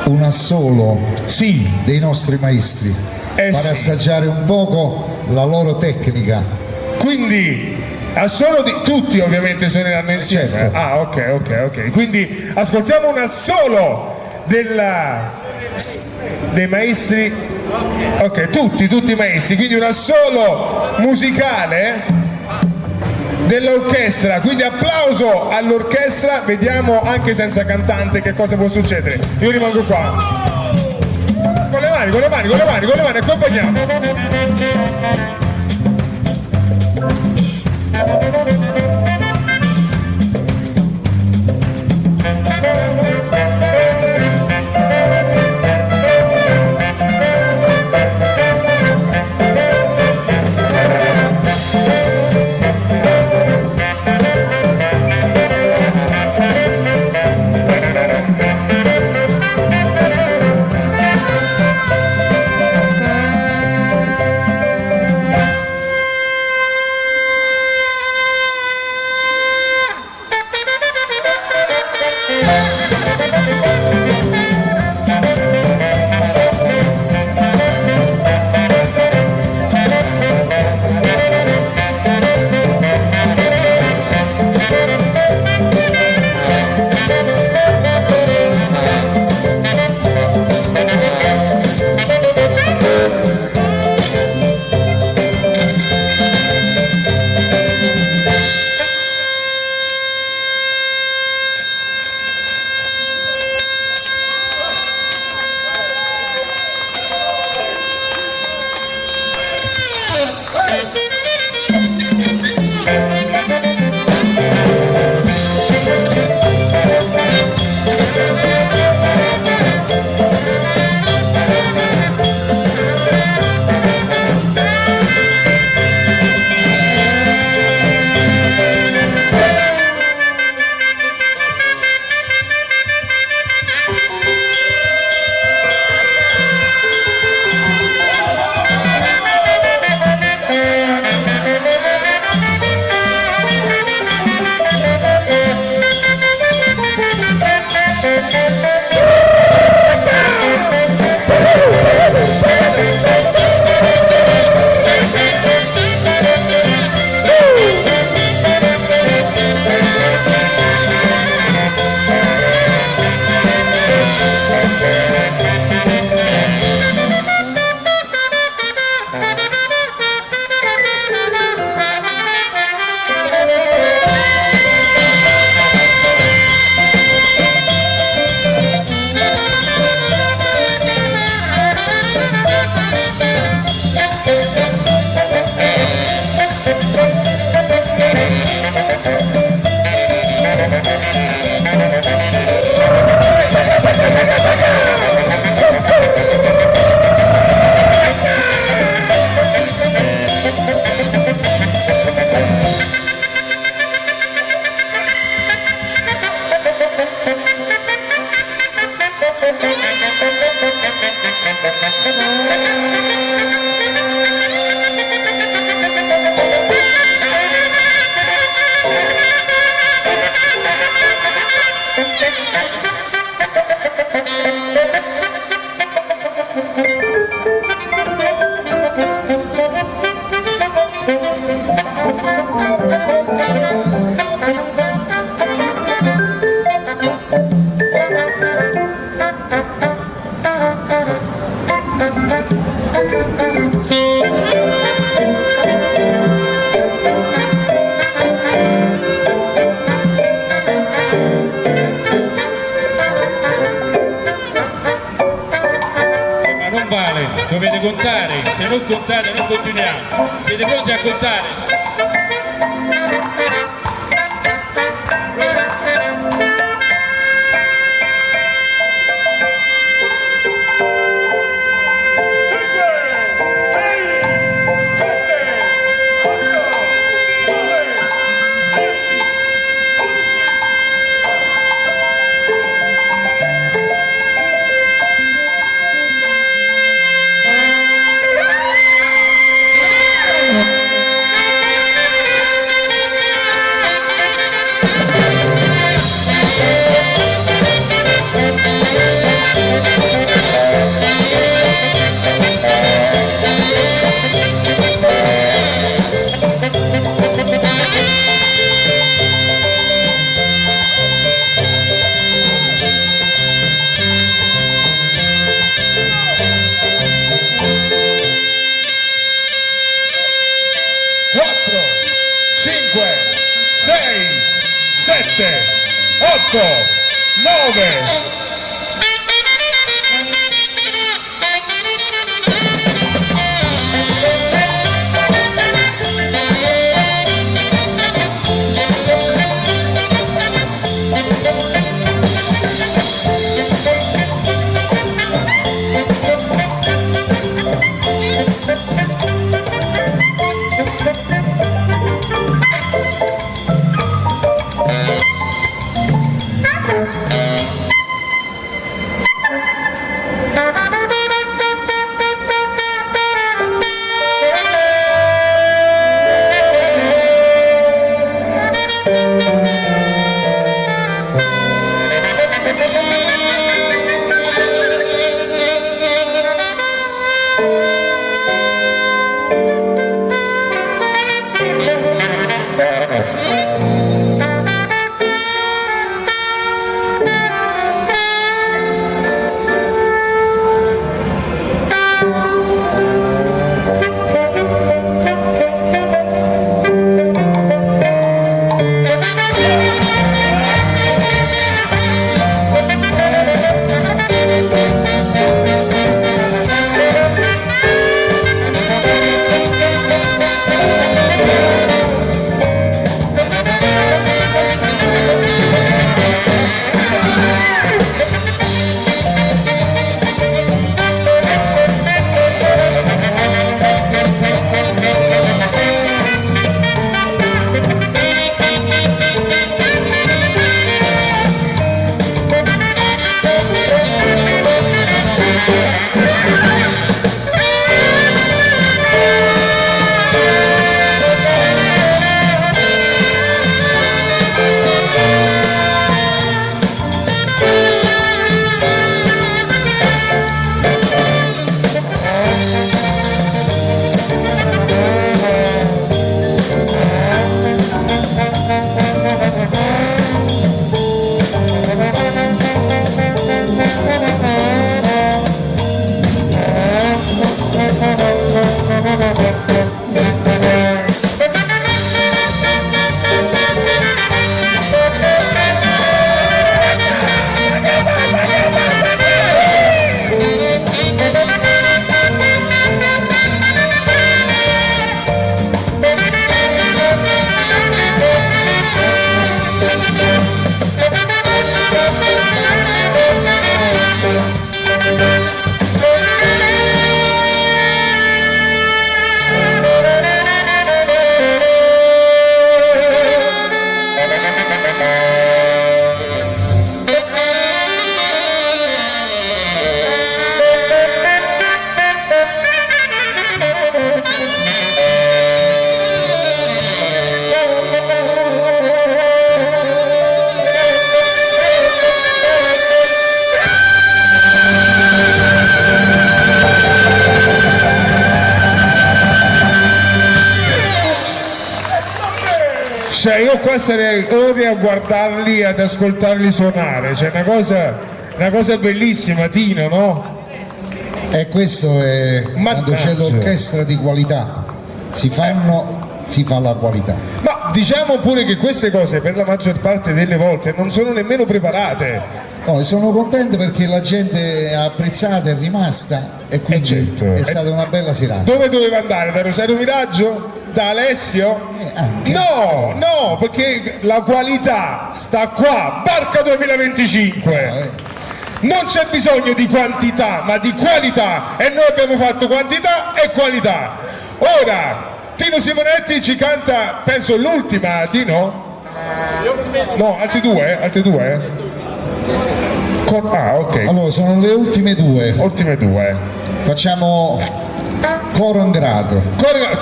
un assolo dei nostri maestri, fare assaggiare un poco la loro tecnica. Quindi assolo di tutti ovviamente suoneranno insieme. Certo. Ah, ok. Quindi ascoltiamo un assolo dei maestri. Ok, tutti i maestri, quindi un assolo musicale dell'orchestra, quindi applauso all'orchestra, vediamo anche senza cantante che cosa può succedere. Io rimango qua con le mani, accompagniamo. Dovete contare, se non contate non continuiamo. Siete pronti a contare? Cioè io qua sarei ore a guardarli e ad ascoltarli suonare, cioè una cosa bellissima, Tino, no? E questo è quando c'è Mannaggia. l'orchestra di qualità, si fa la qualità. Ma diciamo pure che queste cose per la maggior parte delle volte non sono nemmeno preparate. No, sono contento perché la gente ha apprezzato, è rimasta e quindi certo. è stata una bella serata. Dove doveva andare? Da Rosario Miraggio? Da Alessio? Anche. No, no, perché la qualità sta qua, Barca 2025. Non c'è bisogno di quantità, ma di qualità, e noi abbiamo fatto quantità e qualità. Ora, Tino Simonetti ci canta, penso l'ultima, Tino? No, altri due? Ah, ok, Allora, sono le ultime due. ultime due. Facciamo coro in grado. Tino